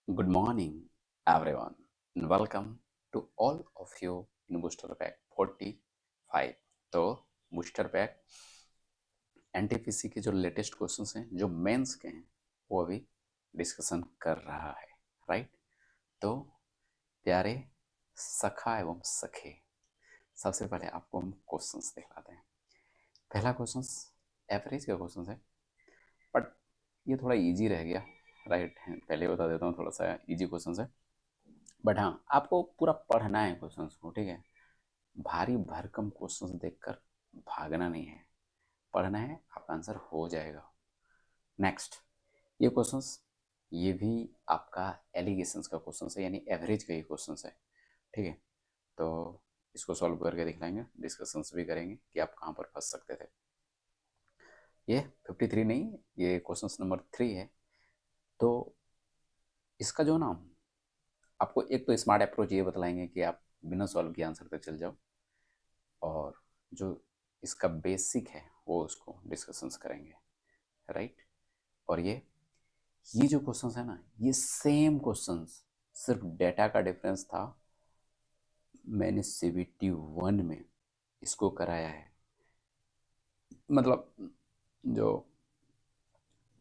Good morning, everyone, and welcome to all of you in Booster Pack 45. तो booster pack NTPC के जो latest questions हैं जो mains के हैं वो अभी डिस्कशन कर रहा है, राइट। तो प्यारे सखा एवं सखे, सबसे पहले आपको हम क्वेश्चंस दिखलाते हैं। पहला क्वेश्चंस एवरेज का क्वेश्चन है, बट ये थोड़ा इजी रह गया, राइट। पहले बता देता हूँ, थोड़ा सा इजी क्वेश्चन है, बट हाँ आपको पूरा पढ़ना है क्वेश्चंस को, ठीक है। भारी भरकम क्वेश्चंस देखकर भागना नहीं है, पढ़ना है, आपका आंसर हो जाएगा। नेक्स्ट, ये क्वेश्चंस ये भी आपका एलिगेशंस का क्वेश्चन है, यानी एवरेज का ही क्वेश्चन है, ठीक है। तो इसको सॉल्व करके दिखलाएंगे, डिस्कशंस भी करेंगे कि आप कहाँ पर फंस सकते थे। ये 53 नहीं, ये क्वेश्चन नंबर 3 है। तो इसका जो नाम आपको एक तो स्मार्ट अप्रोच ये बतलाएंगे कि आप बिना सॉल्व किए आंसर तक चल जाओ, और जो इसका बेसिक है वो उसको डिस्कशंस करेंगे, राइट। और ये जो क्वेश्चंस है ना, ये सेम क्वेश्चंस, सिर्फ डेटा का डिफरेंस था। मैंने CBT 1 में इसको कराया है, मतलब जो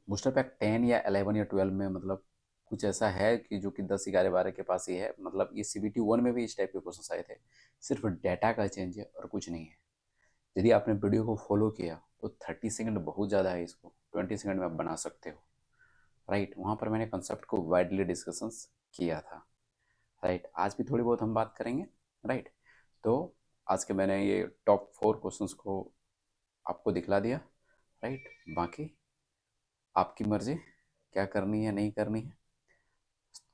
बूस्टर पैक 10 या 11 या 12 में, मतलब कुछ ऐसा है कि जो कि 10, 11, 12 के पास ही है। मतलब ये CBT 1 में भी इस टाइप के क्वेश्चन आए थे, सिर्फ डेटा का चेंज है और कुछ नहीं है। यदि आपने वीडियो को फॉलो किया तो 30 सेकंड बहुत ज़्यादा है, इसको 20 सेकंड में आप बना सकते हो, राइट। वहाँ पर मैंने कंसेप्ट को वाइडली डिस्कशंस किया था, राइट। आज भी थोड़ी बहुत हम बात करेंगे, राइट। तो आज के मैंने ये टॉप 4 क्वेश्चंस को आपको दिखला दिया, राइट। बाकी आपकी मर्जी क्या करनी है नहीं करनी है।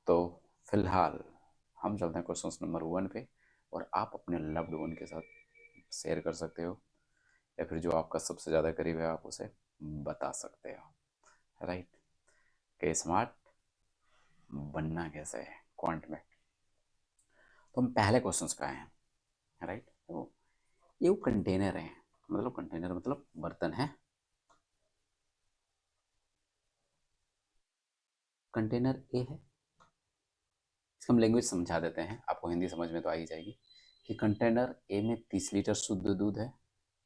तो फिलहाल हम चलते हैं क्वेश्चन नंबर 1 पे, और आप अपने लव्ड वन के साथ शेयर कर सकते हो, या फिर जो आपका सबसे ज़्यादा करीब है आप उसे बता सकते हो, राइट। कि स्मार्ट बनना कैसे है क्वांट में। तो हम पहले क्वेश्चंस पे आए हैं, राइट। तो ये वो कंटेनर है, मतलब कंटेनर मतलब बर्तन है। कंटेनर ए है, इसका हम लैंग्वेज समझा देते हैं, आपको हिंदी समझ में तो आ ही जाएगी। कि कंटेनर ए में 30 लीटर शुद्ध दूध है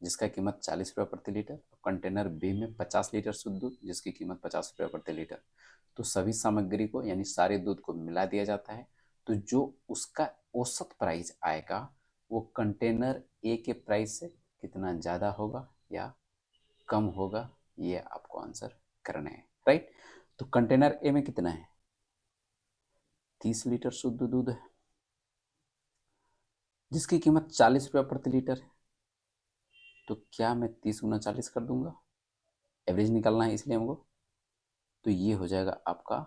जिसका कीमत 40 रुपये प्रति लीटर, और कंटेनर बी में 50 लीटर शुद्ध दूध जिसकी कीमत 50 रुपये प्रति लीटर। तो सभी सामग्री को यानी सारे दूध को मिला दिया जाता है, तो जो उसका औसत प्राइस आएगा वो कंटेनर ए के प्राइस से कितना ज़्यादा होगा या कम होगा, ये आपको आंसर करना है, राइट। तो कंटेनर ए में कितना है, 30 लीटर शुद्ध दूध है जिसकी कीमत 40 रुपये प्रति लीटर है। तो क्या मैं 30 गुना 40 कर दूंगा, एवरेज निकालना है इसलिए हमको। तो ये हो जाएगा आपका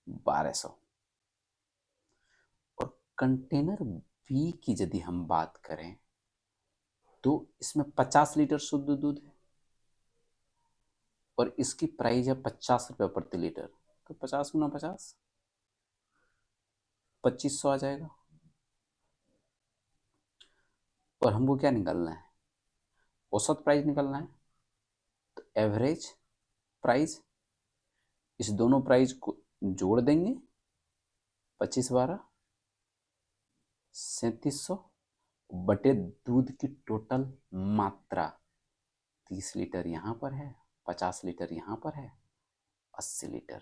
1200। और कंटेनर बी की यदि हम बात करें तो इसमें 50 लीटर शुद्ध दूध है और इसकी प्राइस है 50 रुपये प्रति लीटर। तो 50 गुना 50, 2500 आ जाएगा। और हमको क्या निकालना है, औसत प्राइस निकालना है। तो एवरेज प्राइस, इस दोनों प्राइस को जोड़ देंगे, 25 12 3700 बटे दूध की टोटल मात्रा। 30 लीटर यहाँ पर है, 50 लीटर यहाँ पर है, 80 लीटर।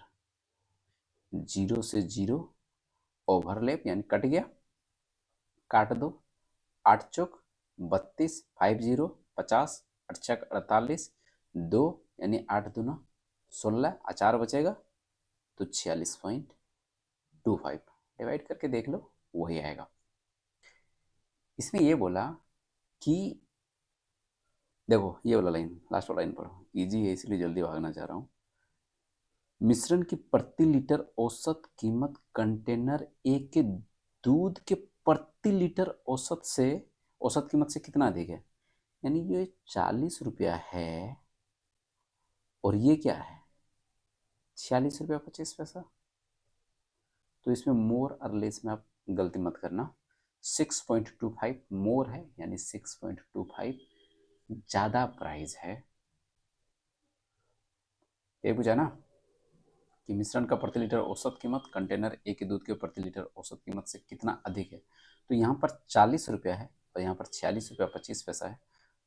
जीरो से जीरो ओवरलैप यानी कट गया, काट दो। 8 चौक 32, 50 50, 8 छक 48, 2 यानी 8 दूना 16, अचार बचेगा तो 46.25। डिवाइड करके देख लो, वही आएगा। इसमें ये बोला कि देखो ये वाला लाइन, लास्ट वाला लाइन पढ़ो, इजी है इसलिए जल्दी भागना चाह रहा हूँ। मिश्रण की प्रति लीटर औसत कीमत कंटेनर ए के दूध के प्रति लीटर औसत कीमत से कितना अधिक है। यानी ये 40 रुपया है और ये क्या है, 46 रुपया 25 पैसा। तो इसमें मोर और लेस में आप गलती मत करना। 6.25 मोर है, यानी 6.25 ज़्यादा प्राइस है। ये पूछा ना कि मिश्रण का प्रति लीटर औसत कीमत कंटेनर ए के दूध के प्रति लीटर औसत कीमत से कितना अधिक है। तो यहाँ पर 40 रुपया है और यहाँ पर 46 रुपया 25 पैसा है,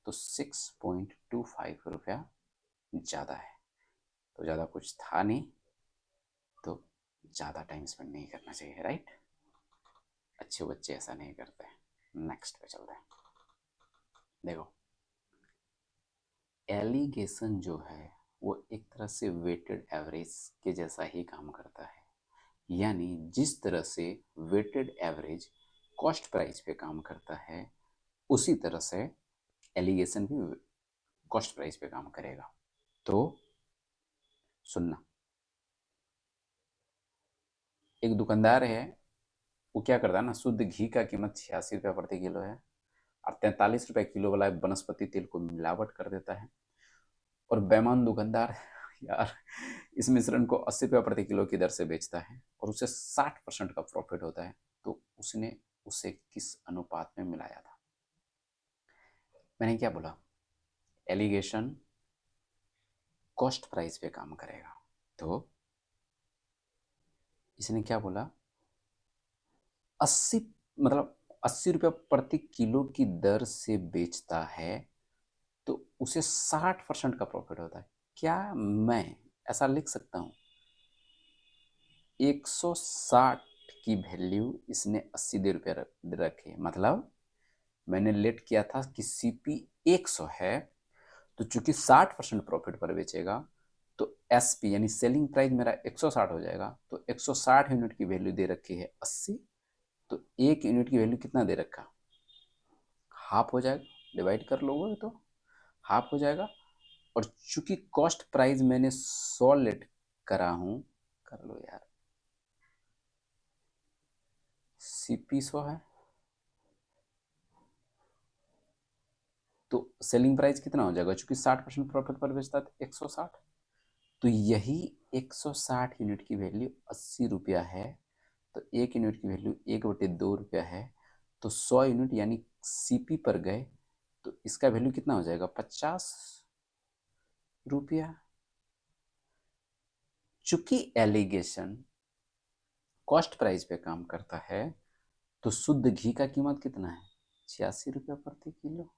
तो 6.25 रुपया ज़्यादा है। तो ज़्यादा कुछ था नहीं, तो ज़्यादा टाइम स्पेंड नहीं करना चाहिए, राइट। अच्छे बच्चे ऐसा नहीं करते। नेक्स्ट पे चलते हैं। देखो, एलिगेशन जो है वो एक तरह से वेटेड एवरेज के जैसा ही काम करता है। यानी जिस तरह से वेटेड एवरेज कॉस्ट प्राइस पे काम करता है, उसी तरह से एलिगेशन भी कॉस्ट प्राइस पे काम करेगा। तो सुनना, एक दुकानदार है, वो क्या करता है ना, शुद्ध घी का कीमत 86 रुपया प्रति किलो है और 43 रुपये किलो वाला वनस्पति तेल को मिलावट कर देता है। और बेईमान दुकानदार यार इस मिश्रण को 80 रुपये प्रति किलो की दर से बेचता है और उसे 60% का प्रॉफिट होता है। तो उसने उसे किस अनुपात में मिलाया था? मैंने क्या बोला? एलिगेशन कॉस्ट प्राइस पे काम करेगा। तो इसने क्या बोला? 80 रुपये प्रति किलो की दर से बेचता है तो उसे 60% का प्रॉफिट होता है। क्या मैं ऐसा लिख सकता हूँ? 160 की वैल्यू इसने 80 दे रुपये रखे, मतलब मैंने लेट किया था कि सीपी 100 है, तो चूंकि 60% प्रॉफिट पर बेचेगा तो एसपी यानी सेलिंग प्राइस मेरा 160 हो जाएगा। तो 160 यूनिट की वैल्यू दे रखी है 80, तो 1 यूनिट की वैल्यू कितना दे रखा? हाफ हो जाएगा, डिवाइड कर लोगे तो हाफ हो जाएगा। और चूंकि कॉस्ट प्राइस मैंने 100 लेट करा हूं, कर लो यार, सीपी 100 है तो सेलिंग प्राइस कितना हो जाएगा? चूंकि 60% प्रॉफिट पर बेचता है 160, तो यही 160 यूनिट की वैल्यू 80 रुपया है। तो 1 यूनिट की वैल्यू 1/2 रुपया है। तो 100 यूनिट यानी सीपी पर गए तो इसका वैल्यू कितना हो जाएगा? 50 रुपया। चूंकि एलिगेशन कॉस्ट प्राइस पे काम करता है तो शुद्ध घी का कीमत कितना है? 86 रुपया प्रति किलो।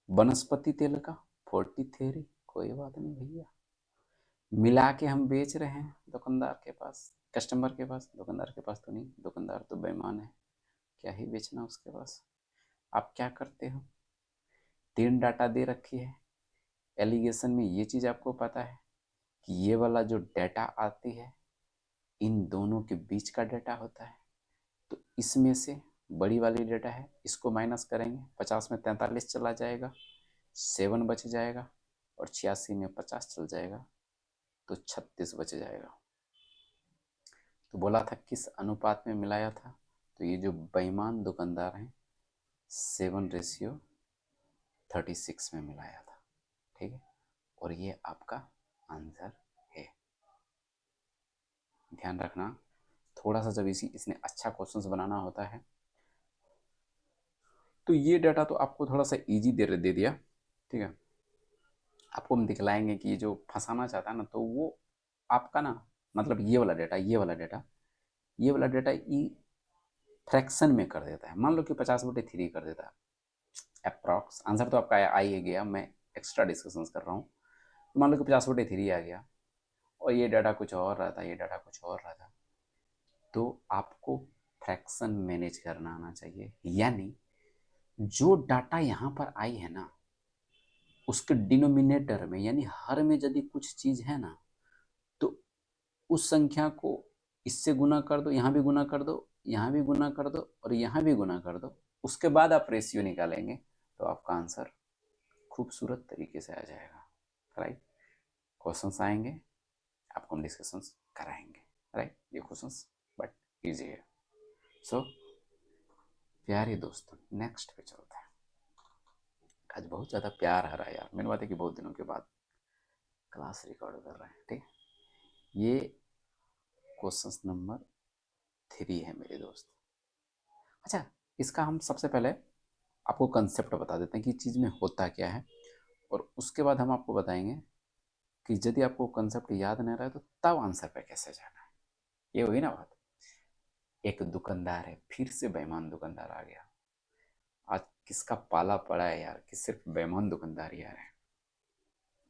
वनस्पति तेल का 43। कोई बात नहीं भैया, मिला के हम बेच रहे हैं दुकानदार के पास, कस्टमर के पास। दुकानदार के पास तो नहीं, दुकानदार तो बेईमान है, क्या ही बेचना उसके पास। आप क्या करते हो? 3 डाटा दे रखी है एलिगेशन में। ये चीज़ आपको पता है कि ये वाला जो डाटा आती है इन दोनों के बीच का डाटा होता है। तो इसमें से बड़ी वाली डाटा है, इसको माइनस करेंगे, 50 में 43 चला जाएगा, 7 बच जाएगा, और 86 में 50 चल जाएगा, तो 36 बच जाएगा। तो बोला था किस अनुपात में मिलाया था? तो ये जो बेईमान दुकानदार हैं 7:36 में मिलाया था, ठीक है। और ये आपका आंसर है। ध्यान रखना, थोड़ा सा जब इसने अच्छा क्वेश्चंस बनाना होता है तो ये डाटा तो आपको थोड़ा सा इजी दे दिया, ठीक है। आपको हम दिखलाएंगे कि ये जो फंसाना चाहता है ना, तो वो आपका ना, मतलब ये वाला डाटा ई फ्रैक्शन में कर देता है। मान लो कि 50/3 कर देता है अप्रॉक्स। आंसर तो आपका आ ही गया, मैं एक्स्ट्रा डिस्कशंस कर रहा हूँ। तो मान लो कि 50/3 आ गया और ये डाटा कुछ और रहा था, ये डाटा कुछ और रहा था, तो आपको फ्रैक्शन मैनेज करना आना चाहिए। यानी जो डाटा यहाँ पर आई है ना, उसके डिनोमिनेटर में यानी हर में यदि कुछ चीज़ है ना, तो उस संख्या को इससे गुना कर दो, यहाँ भी गुना कर दो, यहाँ भी गुना कर दो और यहाँ भी गुना कर दो। उसके बाद आप रेशियो निकालेंगे तो आपका आंसर खूबसूरत तरीके से आ जाएगा, राइट। क्वेश्चंस आएंगे, आपको हम डिस्कशंस कराएंगे, राइट। ये क्वेश्चंस बट इजी है। सो प्यारे दोस्तों, नेक्स्ट पे चलते हैं। आज बहुत ज़्यादा प्यार आ रहा है यार। मेन बात है कि बहुत दिनों के बाद क्लास रिकॉर्ड कर रहे हैं, ठीक। ये क्वेश्चंस नंबर 3 है मेरे दोस्त। अच्छा, इसका हम सबसे पहले आपको कंसेप्ट बता देते हैं कि चीज़ में होता क्या है, और उसके बाद हम आपको बताएंगे कि यदि आपको कंसेप्ट याद नहीं रहा है तो तब आंसर पे कैसे जाना है, ये हुई ना बात। एक दुकानदार है, फिर से बेईमान दुकानदार आ गया। आज किसका पाला पड़ा है यार कि सिर्फ बेईमान दुकानदार ही आ रहे हैं।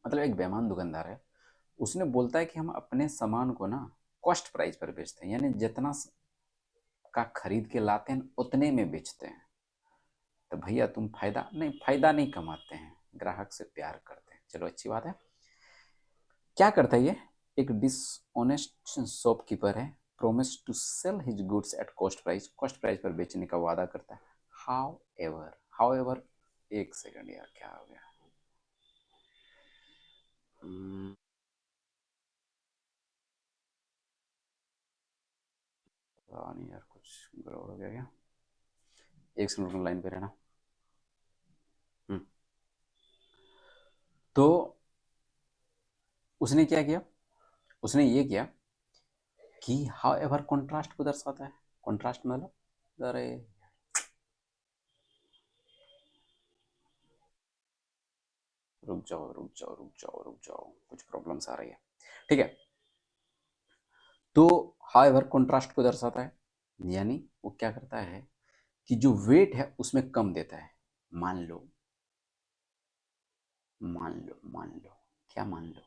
मतलब एक बेईमान दुकानदार है, उसने बोलता है कि हम अपने सामान को ना कॉस्ट प्राइस पर बेचते हैं, यानी जितना का खरीद के लाते हैं उतने में बेचते हैं। तो भैया तुम फायदा नहीं कमाते हैं, ग्राहक से प्यार करते हैं। चलो अच्छी बात है। क्या करता है ये, एक डिसऑनेस्ट शॉपकीपर है, promise to sell his goods at cost price पर बेचने का वादा करता है। हाउ एवर, एक सेकंड यार, क्या हो गया। पता नहीं यार, कुछ गड़बड़ हो गया क्या। एक सेकंड लाइन पे रहना। हम्म, तो उसने क्या किया, उसने ये किया कि हाउ एवर कॉन्ट्रास्ट को दर्शाता है। कॉन्ट्रास्ट मतलब, अरे रुक जाओ, कुछ प्रॉब्लम्स आ रही है। ठीक है, तो हाउ एवर कॉन्ट्रास्ट को दर्शाता है, यानी वो क्या करता है कि जो वेट है उसमें कम देता है। मान लो मान लो क्या मान लो,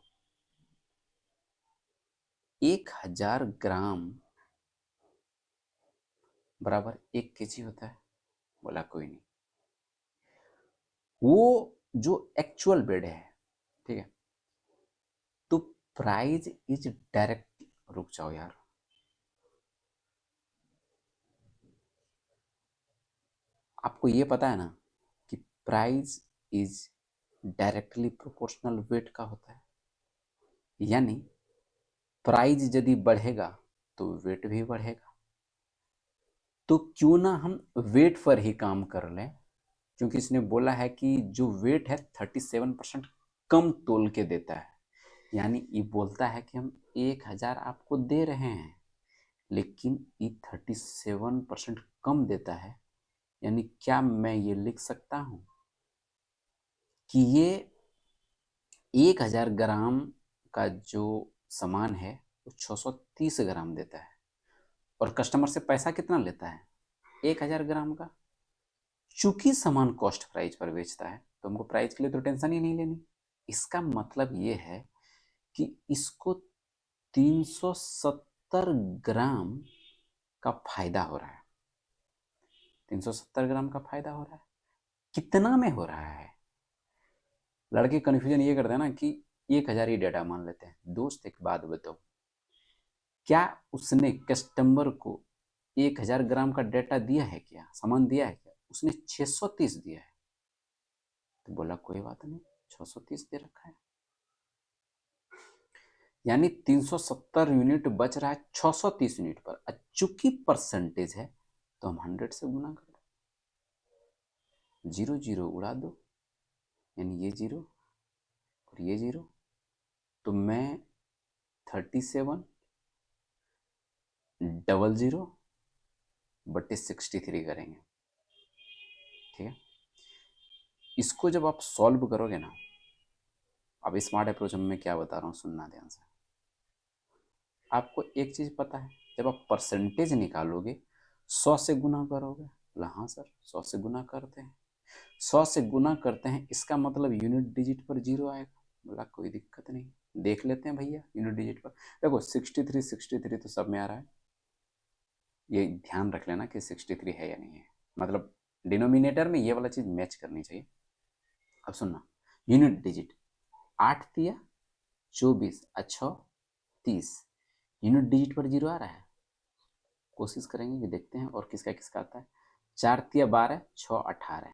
1000 ग्राम बराबर 1 kg होता है। बोला कोई नहीं, वो जो एक्चुअल वेट है, ठीक है, तो प्राइस इज डायरेक्ट, रुक जाओ यार, आपको ये पता है ना कि price is directly proportional weight का होता है। यानी प्राइस यदि बढ़ेगा तो वेट भी बढ़ेगा। तो क्यों ना हम वेट पर ही काम कर लें, क्योंकि इसने बोला है कि जो वेट है 37% कम तोल के देता है। यानी ये बोलता है कि हम 1000 आपको दे रहे हैं, लेकिन ये 37% कम देता है। यानी क्या मैं ये लिख सकता हूं कि ये 1000 ग्राम का जो सामान है वो 630 ग्राम देता है, और कस्टमर से पैसा कितना लेता है, 1000 ग्राम का। चूंकि सामान कॉस्ट प्राइस पर बेचता है तो हमको प्राइस के लिए तो टेंशन ही नहीं लेनी। इसका मतलब ये है कि इसको 370 ग्राम का फायदा हो रहा है। 370 ग्राम का फायदा हो रहा है। कितना में हो रहा है, लड़के कन्फ्यूजन ये करते हैं ना कि 1000 ही डेटा मान लेते हैं। दोस्त एक बात बताओ, क्या उसने कस्टमर को 1000 ग्राम का डेटा दिया है, क्या सामान दिया है, क्या उसने 630 दिया है। तो बोला कोई बात नहीं, 630 दे रखा है, यानी 370 यूनिट बच रहा है 630 यूनिट पर। चूंकि परसेंटेज है तो हम 100 से गुना कर दो, जीरो जीरो उड़ा दो, यानी ये जीरो और ये जीरो। तो मैं 3700 करेंगे। ठीक है, इसको जब आप सॉल्व करोगे ना, अब स्मार्ट अप्रोच में मैं क्या बता रहा हूँ सुनना ध्यान से। आपको एक चीज पता है, जब आप परसेंटेज निकालोगे 100 से गुना करोगे। बोला हाँ सर, 100 से गुना करते हैं। 100 से गुना करते हैं, इसका मतलब यूनिट डिजिट पर जीरो आएगा। बोला कोई दिक्कत नहीं, देख लेते हैं भैया यूनिट डिजिट पर। देखो 63 तो सब में आ रहा है, ये ध्यान रख लेना कि 63 है या नहीं है। मतलब डिनोमिनेटर में ये वाला चीज मैच करनी चाहिए। अब सुनना, यूनिट डिजिट 8 तिया 24 अच्छा 30, यूनिट डिजिट पर जीरो आ रहा है। कोशिश करेंगे कि देखते हैं और किसका किसका आता है। 4 तिया 12 6 18,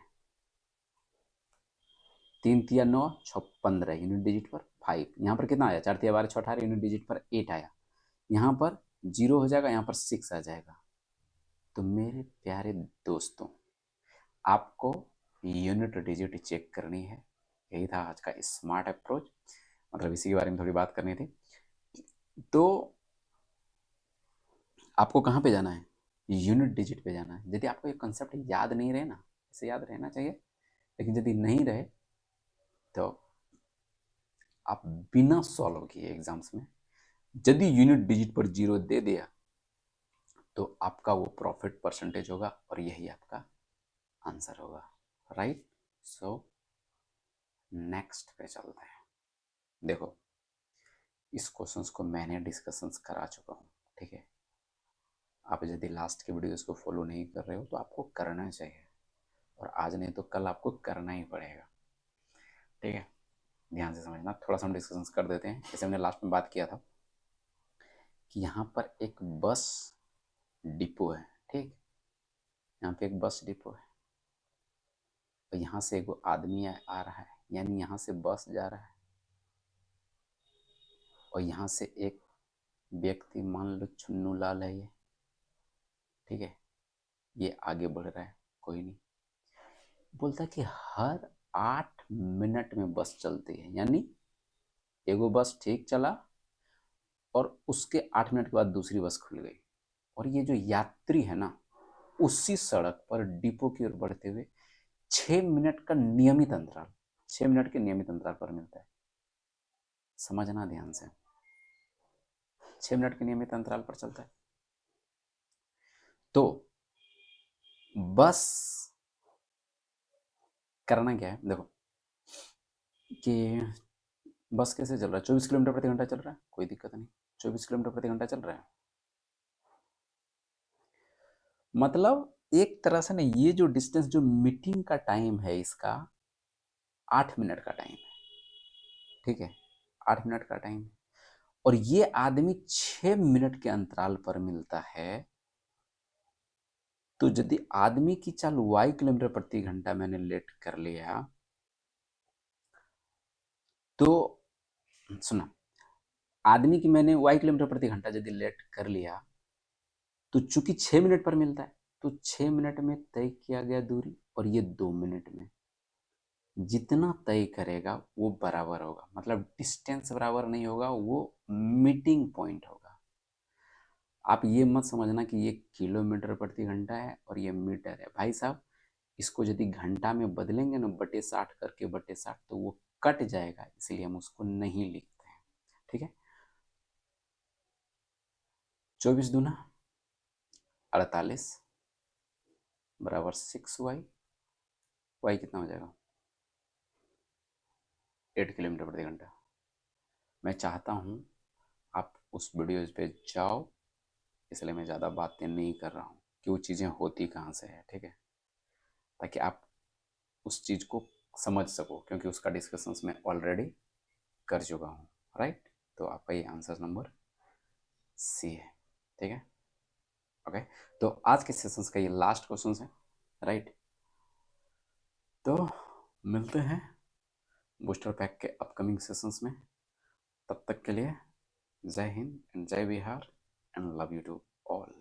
3 तिया 9 6 15, यूनिट डिजिट पर 5। यहाँ पर कितना आया, 4 तिया 12 6 18, यूनिट डिजिट पर 8 आया। यहाँ पर जीरो हो जाएगा, यहाँ पर 6 आ जाएगा। तो मेरे प्यारे दोस्तों, आपको यूनिट डिजिट चेक करनी है। यही था आज का स्मार्ट अप्रोच, मतलब इसी के बारे में थोड़ी बात करनी थी। तो आपको कहाँ पे जाना है, यूनिट डिजिट पे जाना है। यदि आपको ये कंसेप्ट याद नहीं रहे ना, इसे याद रहना चाहिए, लेकिन यदि नहीं रहे तो आप बिना सॉल्व किए एग्जाम्स में यदि यूनिट डिजिट पर 0 दे दिया तो आपका वो प्रॉफिट परसेंटेज होगा और यही आपका आंसर होगा, राइट। सो नेक्स्ट पे चलते हैं। देखो, इस क्वेश्चंस को मैंने डिस्कशंस करा चुका हूँ, ठीक है। आप यदि लास्ट के वीडियोस को फॉलो नहीं कर रहे हो तो आपको करना चाहिए, और आज नहीं तो कल आपको करना ही पड़ेगा, ठीक है। ध्यान से समझना, थोड़ा सा हम डिस्कशंस कर देते हैं। जैसे हमने लास्ट में बात किया था कि यहाँ पर एक बस डिपो है, ठीक। यहाँ पे एक बस डिपो है और यहाँ से एक आदमी आ रहा है, यानी यहाँ से बस जा रहा है, और यहाँ से एक व्यक्ति, मान लो छुन्नू लाल है ये, ठीक है, ये आगे बढ़ रहा है, कोई नहीं। बोलता है कि हर 8 मिनट में बस चलती है, यानी एगो बस ठीक चला और उसके 8 मिनट के बाद दूसरी बस खुल गई, और ये जो यात्री है ना, उसी सड़क पर डिपो की ओर बढ़ते हुए 6 मिनट का नियमित अंतराल, 6 मिनट के नियमित अंतराल पर मिलता है। समझना ध्यान से, 6 मिनट के नियमित अंतराल पर चलता है। तो बस करना क्या है, देखो कि बस कैसे चल रहा है, 24 किलोमीटर प्रति घंटा चल रहा है, कोई दिक्कत नहीं, 24 किलोमीटर प्रति घंटा चल रहा है। मतलब एक तरह से ना, ये जो डिस्टेंस, जो मीटिंग का टाइम है इसका 8 मिनट का टाइम है, ठीक है, 8 मिनट का टाइम, और ये आदमी 6 मिनट के अंतराल पर मिलता है। तो यदि आदमी की चाल y किलोमीटर प्रति घंटा मैंने लेट कर लिया, तो सुना, आदमी की मैंने y किलोमीटर प्रति घंटा यदि लेट कर लिया, तो चूंकि 6 मिनट पर मिलता है, तो 6 मिनट में तय किया गया दूरी और ये 2 मिनट में जितना तय करेगा वो बराबर होगा। मतलब डिस्टेंस बराबर नहीं होगा, वो मीटिंग पॉइंट होगा। आप ये मत समझना कि ये किलोमीटर प्रति घंटा है और ये मीटर है, भाई साहब। इसको यदि घंटा में बदलेंगे ना, बटे 60 करके, बटे 60, तो वो कट जाएगा, इसलिए हम उसको नहीं लिखते हैं, ठीक है। 24 दूना 48 बराबर 6y, y कितना हो जाएगा, 8 किलोमीटर प्रति घंटा। मैं चाहता हूँ आप उस वीडियो पे जाओ, इसलिए मैं ज़्यादा बातें नहीं कर रहा हूँ कि वो चीज़ें होती कहाँ से है, ठीक है, ताकि आप उस चीज़ को समझ सको, क्योंकि उसका डिस्कशंस मैं ऑलरेडी कर चुका हूँ, राइट। तो आपका ये आंसर नंबर सी है, ठीक है, ओके। तो आज के सेशंस का ये लास्ट क्वेश्चन है, राइट। तो मिलते हैं बूस्टर पैक के अपकमिंग सेशंस में। तब तक के लिए जय हिंद एंड जय Bihar and love you to all.